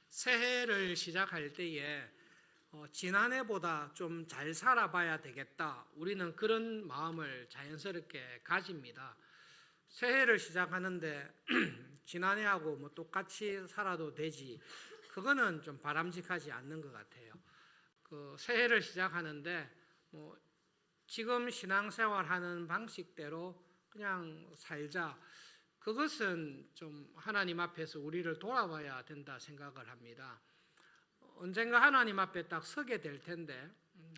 새해를 시작할 때에 지난해보다 좀 잘 살아봐야 되겠다. 우리는 그런 마음을 자연스럽게 가집니다. 새해를 시작하는데 지난해하고 뭐 똑같이 살아도 되지. 그거는 좀 바람직하지 않는 것 같아요. 그 새해를 시작하는데 뭐 지금 신앙생활하는 방식대로 그냥 살자. 그것은 좀 하나님 앞에서 우리를 돌아봐야 된다 생각을 합니다. 언젠가 하나님 앞에 딱 서게 될 텐데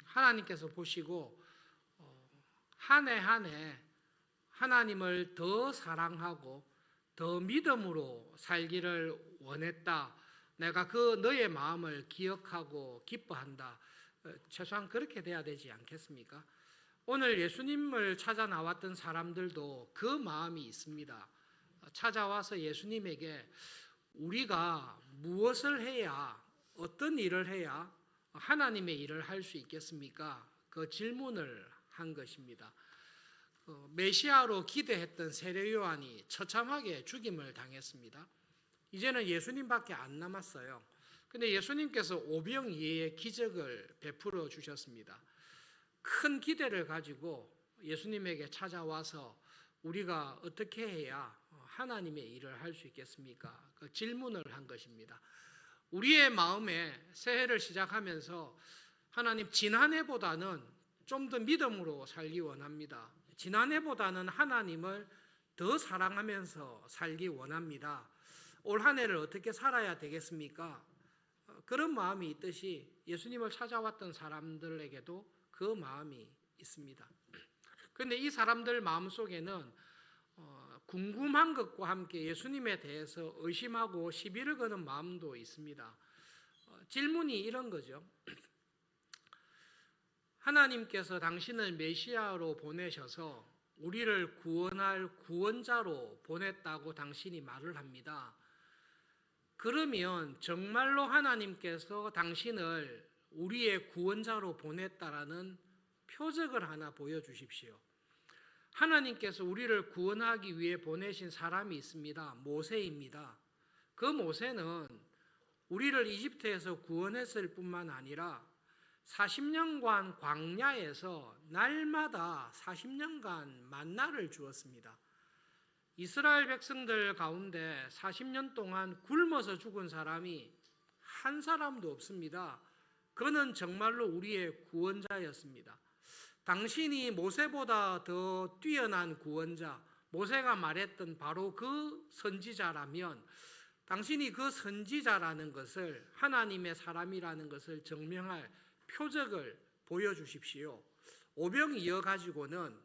하나님께서 보시고 한 해 한 해 하나님을 더 사랑하고 더 믿음으로 살기를 원했다. 내가 그 너의 마음을 기억하고 기뻐한다. 최소한 그렇게 돼야 되지 않겠습니까? 오늘 예수님을 찾아 나왔던 사람들도 그 마음이 있습니다. 찾아와서 예수님에게 우리가 무엇을 해야, 어떤 일을 해야 하나님의 일을 할 수 있겠습니까? 그 질문을 한 것입니다. 메시아로 기대했던 세례 요한이 처참하게 죽임을 당했습니다. 이제는 예수님밖에 안 남았어요. 근데 예수님께서 오병이어의 기적을 베풀어 주셨습니다. 큰 기대를 가지고 예수님에게 찾아와서 우리가 어떻게 해야 하나님의 일을 할 수 있겠습니까? 그 질문을 한 것입니다. 우리의 마음에 새해를 시작하면서 하나님 지난해보다는 좀 더 믿음으로 살기 원합니다. 지난해보다는 하나님을 더 사랑하면서 살기 원합니다. 올 한 해를 어떻게 살아야 되겠습니까? 그런 마음이 있듯이 예수님을 찾아왔던 사람들에게도 그 마음이 있습니다. 그런데 이 사람들 마음속에는 궁금한 것과 함께 예수님에 대해서 의심하고 시비를 거는 마음도 있습니다. 질문이 이런 거죠. 하나님께서 당신을 메시아로 보내셔서 우리를 구원할 구원자로 보냈다고 당신이 말을 합니다. 그러면 정말로 하나님께서 당신을 우리의 구원자로 보냈다라는 표적을 하나 보여주십시오. 하나님께서 우리를 구원하기 위해 보내신 사람이 있습니다. 모세입니다. 그 모세는 우리를 이집트에서 구원했을 뿐만 아니라 40년간 광야에서 날마다 40년간 만나를 주었습니다. 이스라엘 백성들 가운데 40년 동안 굶어서 죽은 사람이 한 사람도 없습니다. 그는 정말로 우리의 구원자였습니다. 당신이 모세보다 더 뛰어난 구원자, 모세가 말했던 바로 그 선지자라면 당신이 그 선지자라는 것을, 하나님의 사람이라는 것을 증명할 표적을 보여주십시오. 오병이어 가지고는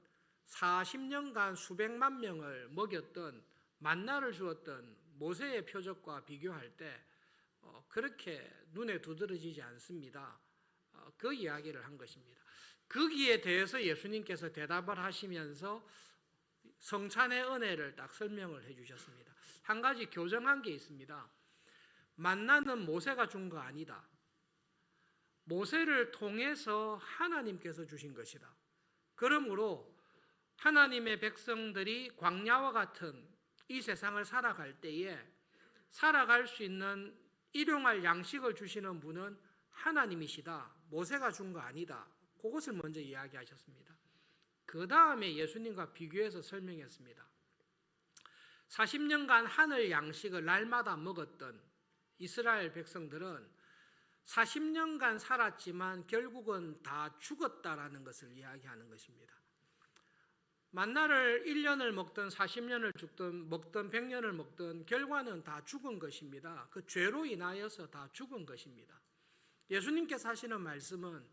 40년간 수백만 명을 먹였던, 만나를 주었던 모세의 표적과 비교할 때 그렇게 눈에 두드러지지 않습니다. 그 이야기를 한 것입니다. 거기에 대해서 예수님께서 대답을 하시면서 성찬의 은혜를 딱 설명을 해주셨습니다. 한 가지 교정한 게 있습니다. 만나는 모세가 준 거 아니다. 모세를 통해서 하나님께서 주신 것이다. 그러므로 하나님의 백성들이 광야와 같은 이 세상을 살아갈 때에 살아갈 수 있는 일용할 양식을 주시는 분은 하나님이시다. 모세가 준 거 아니다. 그것을 먼저 이야기하셨습니다. 그 다음에 예수님과 비교해서 설명했습니다. 40년간 하늘 양식을 날마다 먹었던 이스라엘 백성들은 40년간 살았지만 결국은 다 죽었다라는 것을 이야기하는 것입니다. 만나를 1년을 먹든 40년을 먹든 100년을 먹든 결과는 다 죽은 것입니다. 그 죄로 인하여서 다 죽은 것입니다. 예수님께서 하시는 말씀은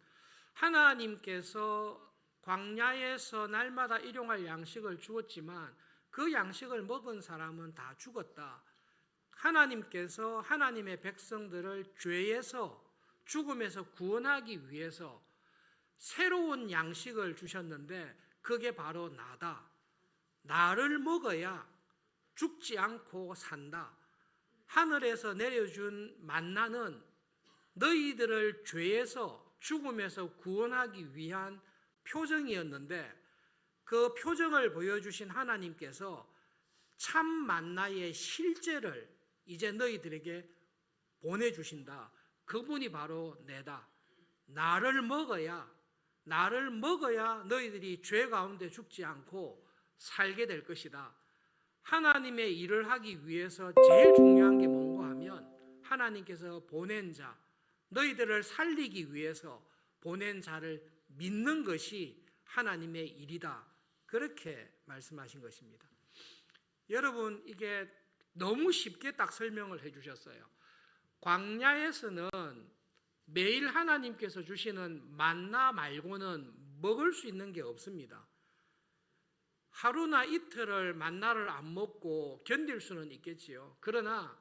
하나님께서 광야에서 날마다 일용할 양식을 주었지만 그 양식을 먹은 사람은 다 죽었다. 하나님께서 하나님의 백성들을 죄에서, 죽음에서 구원하기 위해서 새로운 양식을 주셨는데 그게 바로 나다. 나를 먹어야 죽지 않고 산다. 하늘에서 내려준 만나는 너희들을 죄에서, 죽음에서 구원하기 위한 표정이었는데 그 표정을 보여주신 하나님께서 참 만나의 실제를 이제 너희들에게 보내주신다. 그분이 바로 내다. 나를 먹어야 너희들이 죄 가운데 죽지 않고 살게 될 것이다. 하나님의 일을 하기 위해서 제일 중요한 게 뭔가 하면 하나님께서 보낸 자, 너희들을 살리기 위해서 보낸 자를 믿는 것이 하나님의 일이다. 그렇게 말씀하신 것입니다. 여러분, 이게 너무 쉽게 딱 설명을 해주셨어요. 광야에서는 매일 하나님께서 주시는 만나 말고는 먹을 수 있는 게 없습니다. 하루나 이틀을 만나를 안 먹고 견딜 수는 있겠지요. 그러나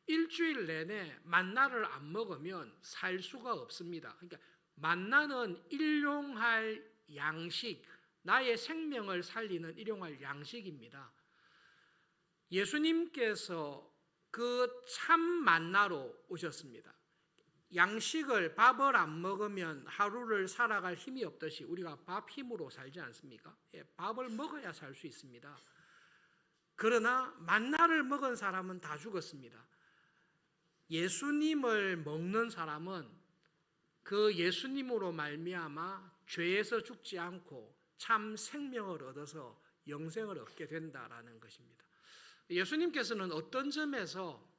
일주일 내내 만나를 안 먹으면 살 수가 없습니다. 그러니까 만나는 일용할 양식, 나의 생명을 살리는 일용할 양식입니다. 예수님께서 그 참 만나로 오셨습니다. 양식을, 밥을 안 먹으면 하루를 살아갈 힘이 없듯이 우리가 밥 힘으로 살지 않습니까? 밥을 먹어야 살 수 있습니다. 그러나 만나를 먹은 사람은 다 죽었습니다. 예수님을 먹는 사람은 그 예수님으로 말미암아 죄에서 죽지 않고 참 생명을 얻어서 영생을 얻게 된다라는 것입니다. 예수님께서는 어떤 점에서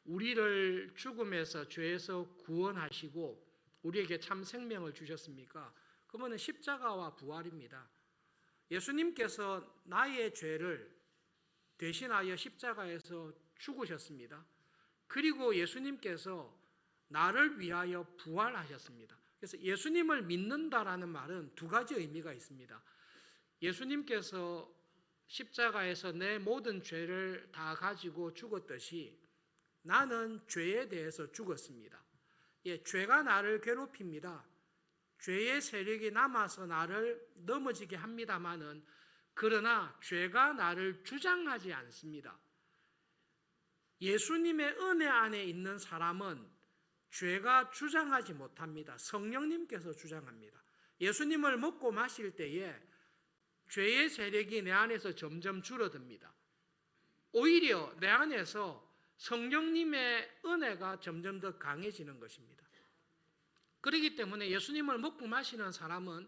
우리를 죽음에서 죄에서 구원하시고 우리에게 참 생명을 주셨습니까? 그거는 십자가와 부활입니다. 예수님께서 나의 죄를 대신하여 십자가에서 죽으셨습니다. 그리고 예수님께서 나를 위하여 부활하셨습니다. 그래서 예수님을 믿는다라는 말은 두 가지 의미가 있습니다. 예수님께서 십자가에서 내 모든 죄를 다 가지고 죽었듯이 나는 죄에 대해서 죽었습니다. 죄가 나를 괴롭힙니다. 죄의 세력이 남아서 나를 넘어지게 합니다마는 그러나 죄가 나를 주장하지 않습니다. 예수님의 은혜 안에 있는 사람은 죄가 주장하지 못합니다. 성령님께서 주장합니다. 예수님을 먹고 마실 때에 죄의 세력이 내 안에서 점점 줄어듭니다. 오히려 내 안에서 성령님의 은혜가 점점 더 강해지는 것입니다. 그렇기 때문에 예수님을 먹고 마시는 사람은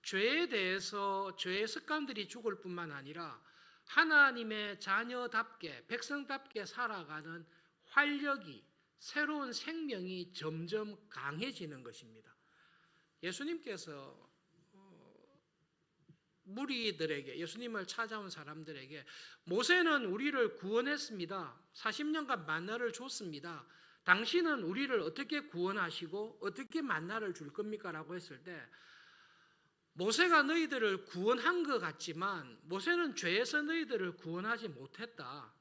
죄에 대해서 죄의 습관들이 죽을 뿐만 아니라 하나님의 자녀답게 백성답게 살아가는 활력이 새로운 생명이 점점 강해지는 것입니다. 예수님께서 무리들에게 예수님을 찾아온 사람들에게 모세는 우리를 구원했습니다. 40년간 만나를 줬습니다. 당신은 우리를 어떻게 구원하시고 어떻게 만나를 줄 겁니까? 라고 했을 때 모세가 너희들을 구원한 것 같지만 모세는 죄에서 너희들을 구원하지 못했다.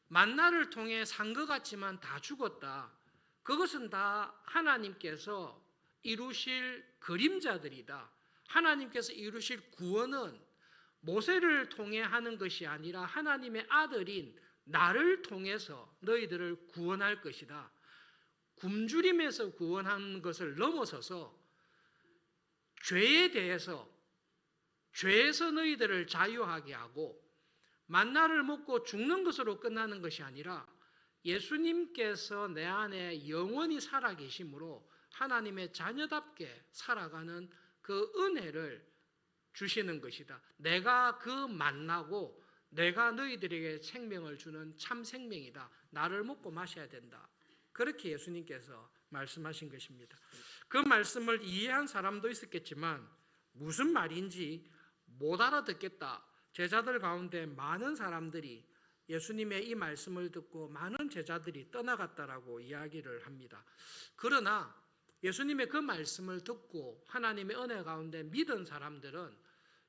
만나를 통해 산 것 같지만 다 죽었다. 그것은 다 하나님께서 이루실 그림자들이다. 하나님께서 이루실 구원은 모세를 통해 하는 것이 아니라 하나님의 아들인 나를 통해서 너희들을 구원할 것이다. 굶주림에서 구원하는 것을 넘어서서 죄에 대해서 죄에서 너희들을 자유하게 하고 만나를 먹고 죽는 것으로 끝나는 것이 아니라 예수님께서 내 안에 영원히 살아계심으로 하나님의 자녀답게 살아가는 그 은혜를 주시는 것이다. 내가 그 만나고 내가 너희들에게 생명을 주는 참 생명이다. 나를 먹고 마셔야 된다. 그렇게 예수님께서 말씀하신 것입니다. 그 말씀을 이해한 사람도 있었겠지만 무슨 말인지 못 알아듣겠다. 제자들 가운데 많은 사람들이 예수님의 이 말씀을 듣고 많은 제자들이 떠나갔다라고 이야기를 합니다. 그러나 예수님의 그 말씀을 듣고 하나님의 은혜 가운데 믿은 사람들은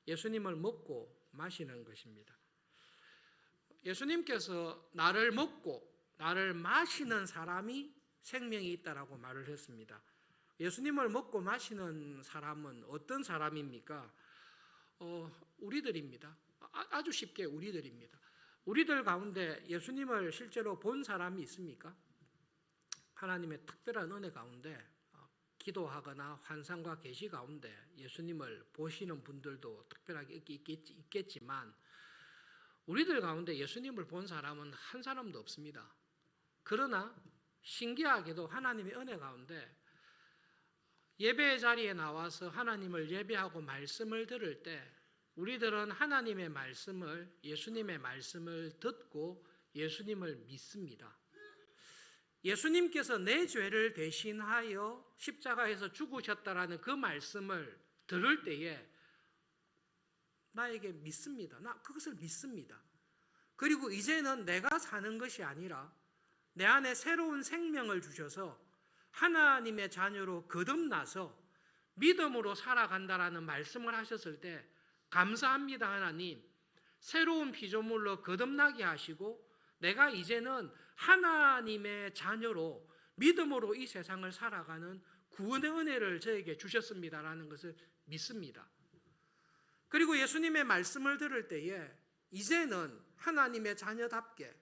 예수님을 먹고 마시는 것입니다. 예수님께서 나를 먹고 나를 마시는 사람이 생명이 있다라고 말을 했습니다. 예수님을 먹고 마시는 사람은 어떤 사람입니까? 우리들입니다. 아주 쉽게 우리들입니다. 우리들 가운데 예수님을 실제로 본 사람이 있습니까? 하나님의 특별한 은혜 가운데 기도하거나 환상과 계시 가운데 예수님을 보시는 분들도 특별하게 있겠지만 우리들 가운데 예수님을 본 사람은 한 사람도 없습니다. 그러나 신기하게도 하나님의 은혜 가운데 예배 자리에 나와서 하나님을 예배하고 말씀을 들을 때 우리들은 하나님의 말씀을, 예수님의 말씀을 듣고 예수님을 믿습니다. 예수님께서 내 죄를 대신하여 십자가에서 죽으셨다라는 그 말씀을 들을 때에 나에게 믿습니다. 나 그것을 믿습니다. 그리고 이제는 내가 사는 것이 아니라 내 안에 새로운 생명을 주셔서 하나님의 자녀로 거듭나서 믿음으로 살아간다라는 말씀을 하셨을 때 감사합니다 하나님. 새로운 피조물로 거듭나게 하시고 내가 이제는 하나님의 자녀로 믿음으로 이 세상을 살아가는 구원의 은혜를 저에게 주셨습니다라는 것을 믿습니다. 그리고 예수님의 말씀을 들을 때에 이제는 하나님의 자녀답게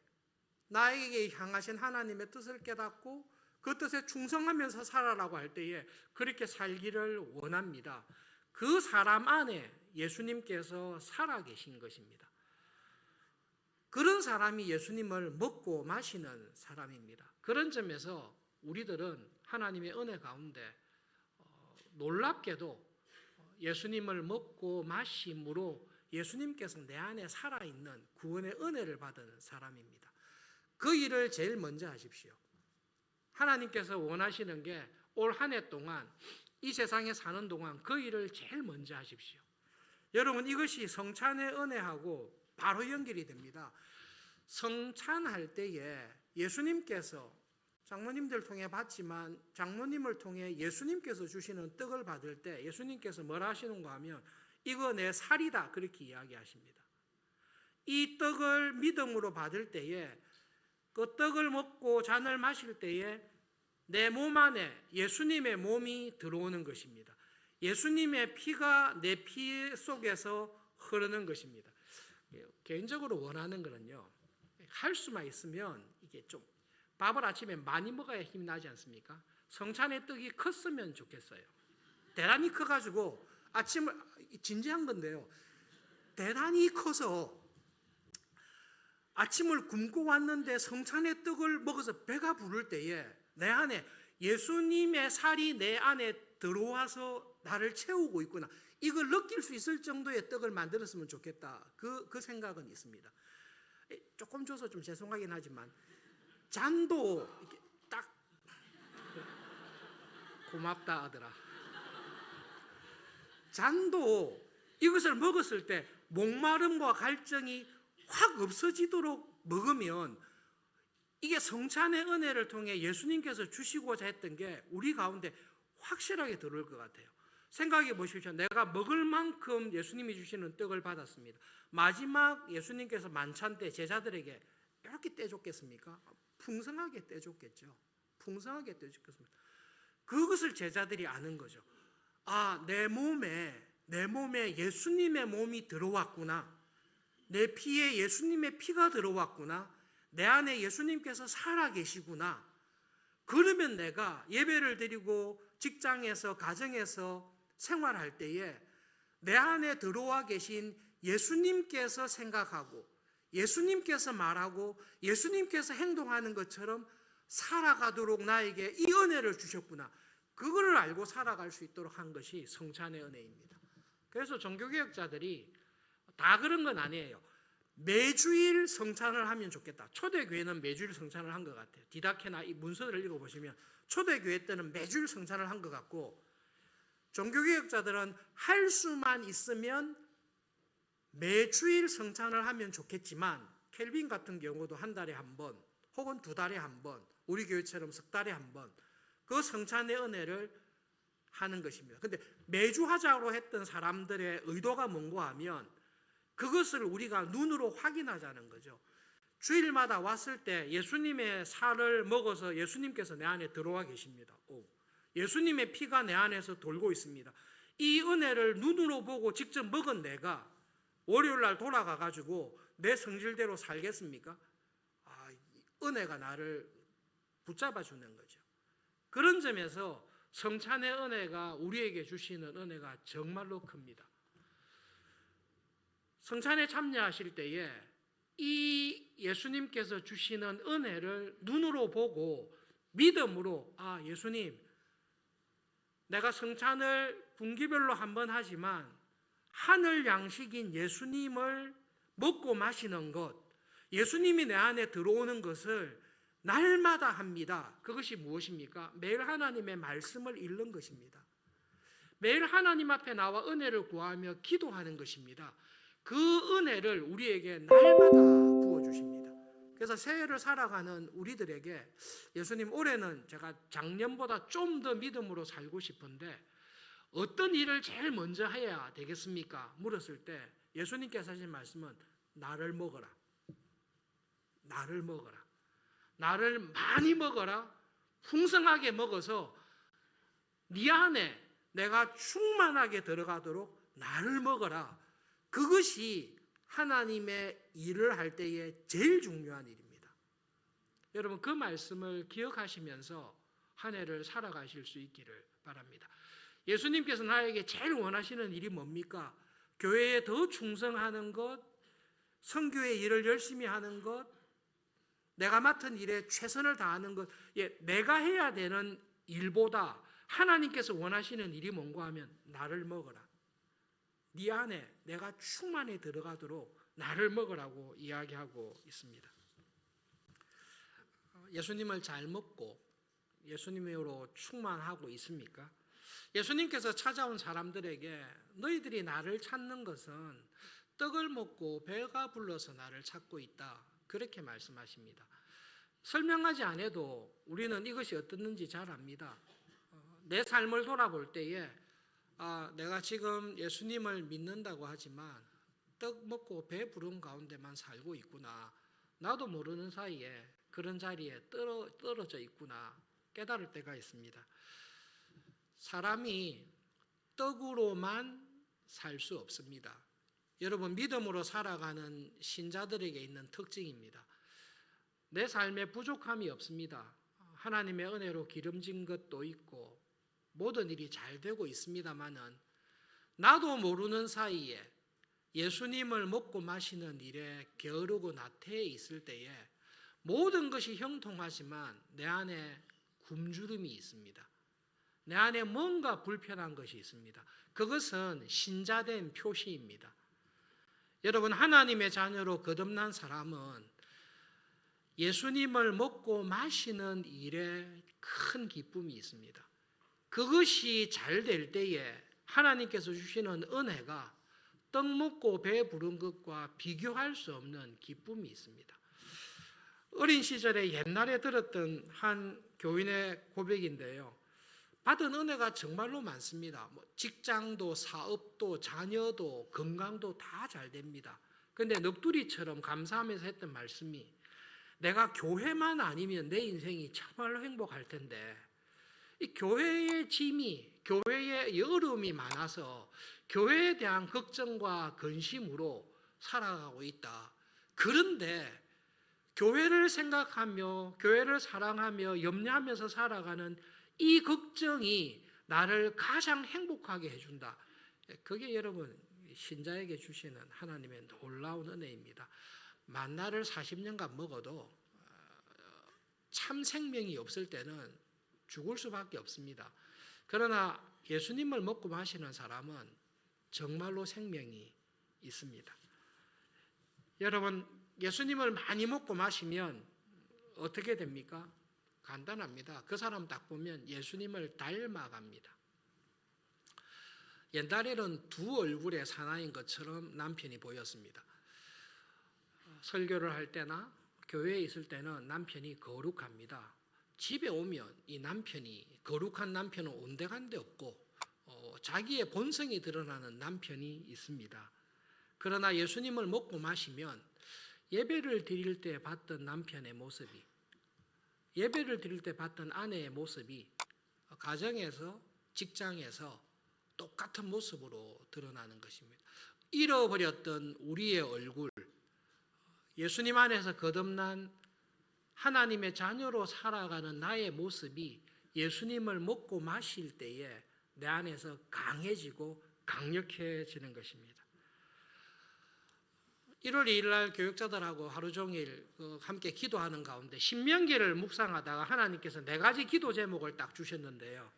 나에게 향하신 하나님의 뜻을 깨닫고 그 뜻에 충성하면서 살아라고 할 때에 그렇게 살기를 원합니다. 그 사람 안에 예수님께서 살아계신 것입니다. 그런 사람이 예수님을 먹고 마시는 사람입니다. 그런 점에서 우리들은 하나님의 은혜 가운데 놀랍게도 예수님을 먹고 마심으로 예수님께서 내 안에 살아있는 구원의 은혜를 받은 사람입니다. 그 일을 제일 먼저 하십시오. 하나님께서 원하시는 게 올 한 해 동안 이 세상에 사는 동안 그 일을 제일 먼저 하십시오. 여러분 이것이 성찬의 은혜하고 바로 연결이 됩니다. 성찬할 때에 예수님께서 장로님들 통해 받지만 장로님을 통해 예수님께서 주시는 떡을 받을 때 예수님께서 뭐라 하시는가 하면 이거 내 살이다 그렇게 이야기하십니다. 이 떡을 믿음으로 받을 때에 그 떡을 먹고 잔을 마실 때에 내 몸 안에 예수님의 몸이 들어오는 것입니다. 예수님의 피가 내 피 속에서 흐르는 것입니다. 개인적으로 원하는 거는요. 할 수만 있으면 이게 좀 밥을 아침에 많이 먹어야 힘이 나지 않습니까? 성찬의 떡이 컸으면 좋겠어요. 대단히 커가지고 아침을 진지한 건데요. 대단히 커서 아침을 굶고 왔는데 성찬의 떡을 먹어서 배가 부를 때에 내 안에 예수님의 살이 내 안에 들어와서 나를 채우고 있구나. 이걸 느낄 수 있을 정도의 떡을 만들었으면 좋겠다. 그 생각은 있습니다. 조금 줘서 좀 죄송하긴 하지만 잔도 이렇게 딱 고맙다 아들아. 잔도 이것을 먹었을 때 목마름과 갈증이 확 없어지도록 먹으면 이게 성찬의 은혜를 통해 예수님께서 주시고자 했던 게 우리 가운데 확실하게 들어올 것 같아요. 생각해 보십시오. 내가 먹을 만큼 예수님이 주시는 떡을 받았습니다. 마지막 예수님께서 만찬 때 제자들에게 이렇게 떼줬겠습니까? 풍성하게 떼줬겠죠. 풍성하게 떼줬겠습니다. 그것을 제자들이 아는 거죠. 아, 내 몸에 예수님의 몸이 들어왔구나. 내 피에 예수님의 피가 들어왔구나. 내 안에 예수님께서 살아계시구나. 그러면 내가 예배를 드리고 직장에서 가정에서 생활할 때에 내 안에 들어와 계신 예수님께서 생각하고 예수님께서 말하고 예수님께서 행동하는 것처럼 살아가도록 나에게 이 은혜를 주셨구나. 그걸 알고 살아갈 수 있도록 한 것이 성찬의 은혜입니다. 그래서 종교개혁자들이 다 그런 건 아니에요. 매주일 성찬을 하면 좋겠다. 초대교회는 매주일 성찬을 한 것 같아요. 디다케나 이 문서들을 읽어보시면 초대교회 때는 매주일 성찬을 한 것 같고 종교개혁자들은 할 수만 있으면 매주일 성찬을 하면 좋겠지만 켈빈 같은 경우도 한 달에 한 번 혹은 두 달에 한 번 우리 교회처럼 석 달에 한 번 그 성찬의 은혜를 하는 것입니다. 그런데 매주 하자고 했던 사람들의 의도가 뭔가 하면 그것을 우리가 눈으로 확인하자는 거죠. 주일마다 왔을 때 예수님의 살을 먹어서 예수님께서 내 안에 들어와 계십니다. 예수님의 피가 내 안에서 돌고 있습니다. 이 은혜를 눈으로 보고 직접 먹은 내가 월요일날 돌아가가지고 내 성질대로 살겠습니까? 은혜가 나를 붙잡아 주는 거죠. 그런 점에서 성찬의 은혜가 우리에게 주시는 은혜가 정말로 큽니다. 성찬에 참여하실 때에 이 예수님께서 주시는 은혜를 눈으로 보고 믿음으로 예수님, 내가 성찬을 분기별로 한번 하지만 하늘 양식인 예수님을 먹고 마시는 것, 예수님이 내 안에 들어오는 것을 날마다 합니다. 그것이 무엇입니까? 매일 하나님의 말씀을 읽는 것입니다. 매일 하나님 앞에 나와 은혜를 구하며 기도하는 것입니다. 그 은혜를 우리에게 날마다 부어주십니다. 그래서 새해를 살아가는 우리들에게 예수님, 올해는 제가 작년보다 좀 더 믿음으로 살고 싶은데 어떤 일을 제일 먼저 해야 되겠습니까? 물었을 때 예수님께서 하신 말씀은 나를 먹어라. 나를 먹어라. 나를 많이 먹어라. 풍성하게 먹어서 네 안에 내가 충만하게 들어가도록 나를 먹어라. 그것이 하나님의 일을 할 때에 제일 중요한 일입니다. 여러분, 그 말씀을 기억하시면서 한 해를 살아가실 수 있기를 바랍니다. 예수님께서 나에게 제일 원하시는 일이 뭡니까? 교회에 더 충성하는 것, 선교의 일을 열심히 하는 것, 내가 맡은 일에 최선을 다하는 것, 내가 해야 되는 일보다 하나님께서 원하시는 일이 뭔가 하면 나를 먹어라. 네 안에 내가 충만히 들어가도록 나를 먹으라고 이야기하고 있습니다. 예수님을 잘 먹고 예수님으로 충만하고 있습니까? 예수님께서 찾아온 사람들에게 너희들이 나를 찾는 것은 떡을 먹고 배가 불러서 나를 찾고 있다. 그렇게 말씀하십니다. 설명하지 않아도 우리는 이것이 어떻는지 잘 압니다. 내 삶을 돌아볼 때에 내가 지금 예수님을 믿는다고 하지만 떡 먹고 배 부른 가운데만 살고 있구나. 나도 모르는 사이에 그런 자리에 떨어져 있구나 깨달을 때가 있습니다. 사람이 떡으로만 살 수 없습니다. 여러분, 믿음으로 살아가는 신자들에게 있는 특징입니다. 내 삶에 부족함이 없습니다. 하나님의 은혜로 기름진 것도 있고 모든 일이 잘 되고 있습니다마는 나도 모르는 사이에 예수님을 먹고 마시는 일에 게으르고 나태해 있을 때에 모든 것이 형통하지만 내 안에 굶주림이 있습니다. 내 안에 뭔가 불편한 것이 있습니다. 그것은 신자된 표시입니다. 여러분, 하나님의 자녀로 거듭난 사람은 예수님을 먹고 마시는 일에 큰 기쁨이 있습니다. 그것이 잘 될 때에 하나님께서 주시는 은혜가 떡 먹고 배 부른 것과 비교할 수 없는 기쁨이 있습니다. 어린 시절에 옛날에 들었던 한 교인의 고백인데요. 받은 은혜가 정말로 많습니다. 직장도 사업도 자녀도 건강도 다 잘 됩니다. 그런데 넋두리처럼 감사하면서 했던 말씀이 내가 교회만 아니면 내 인생이 참말로 행복할 텐데 이 교회의 짐이 교회의 여름이 많아서 교회에 대한 걱정과 근심으로 살아가고 있다. 그런데 교회를 생각하며 교회를 사랑하며 염려하면서 살아가는 이 걱정이 나를 가장 행복하게 해준다. 그게 여러분 신자에게 주시는 하나님의 놀라운 은혜입니다. 만나를 40년간 먹어도 참 생명이 없을 때는 죽을 수밖에 없습니다. 그러나 예수님을 먹고 마시는 사람은 정말로 생명이 있습니다. 여러분, 예수님을 많이 먹고 마시면 어떻게 됩니까? 간단합니다. 그 사람 딱 보면 예수님을 닮아갑니다. 옛날에는 두 얼굴의 사나이인 것처럼 남편이 보였습니다. 설교를 할 때나 교회에 있을 때는 남편이 거룩합니다. 집에 오면 이 남편이 거룩한 남편은 온데간데 없고 자기의 본성이 드러나는 남편이 있습니다. 그러나 예수님을 먹고 마시면 예배를 드릴 때 봤던 남편의 모습이 예배를 드릴 때 봤던 아내의 모습이 가정에서 직장에서 똑같은 모습으로 드러나는 것입니다. 잃어버렸던 우리의 얼굴, 예수님 안에서 거듭난 하나님의 자녀로 살아가는 나의 모습이 예수님을 먹고 마실 때에 내 안에서 강해지고 강력해지는 것입니다. 1월 2일 날 교육자들하고 하루 종일 함께 기도하는 가운데 신명기를 묵상하다가 하나님께서 4가지 기도 제목을 딱 주셨는데요.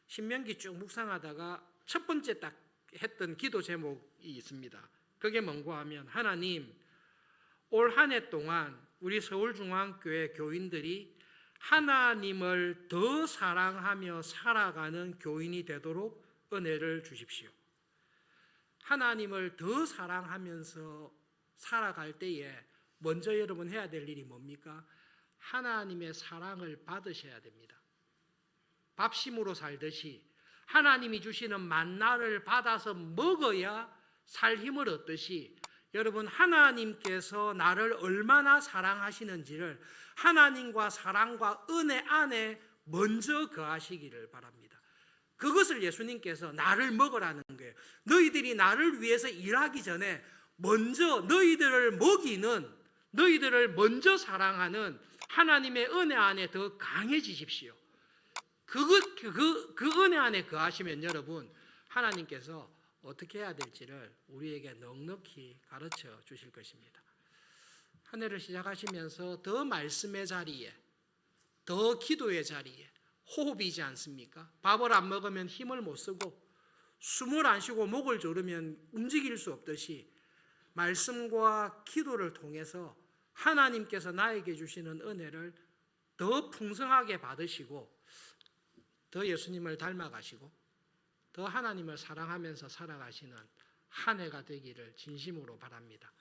신명기 쭉 묵상하다가 첫 번째 딱 했던 기도 제목이 있습니다. 그게 뭔가 하면 하나님, 올 한 해 동안 우리 서울중앙교회 교인들이 하나님을 더 사랑하며 살아가는 교인이 되도록 은혜를 주십시오. 하나님을 더 사랑하면서 살아갈 때에 먼저 여러분 해야 될 일이 뭡니까? 하나님의 사랑을 받으셔야 됩니다. 밥심으로 살듯이 하나님이 주시는 만나를 받아서 먹어야 살 힘을 얻듯이 여러분 하나님께서 나를 얼마나 사랑하시는지를 하나님과 사랑과 은혜 안에 먼저 거하시기를 바랍니다. 그것을 예수님께서 나를 먹으라는 거예요. 너희들이 나를 위해서 일하기 전에 먼저 너희들을 먹이는, 너희들을 먼저 사랑하는 하나님의 은혜 안에 더 강해지십시오. 그 은혜 안에 거하시면 여러분 하나님께서 어떻게 해야 될지를 우리에게 넉넉히 가르쳐 주실 것입니다. 한 해를 시작하시면서 더 말씀의 자리에, 더 기도의 자리에 호흡이지 않습니까? 밥을 안 먹으면 힘을 못 쓰고 숨을 안 쉬고 목을 조르면 움직일 수 없듯이 말씀과 기도를 통해서 하나님께서 나에게 주시는 은혜를 더 풍성하게 받으시고 더 예수님을 닮아가시고 더 하나님을 사랑하면서 살아가시는 한 해가 되기를 진심으로 바랍니다.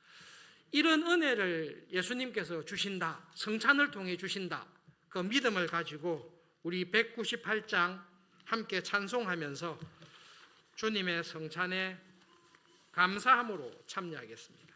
이런 은혜를 예수님께서 주신다, 성찬을 통해 주신다, 그 믿음을 가지고 우리 198장 함께 찬송하면서 주님의 성찬에 감사함으로 참여하겠습니다.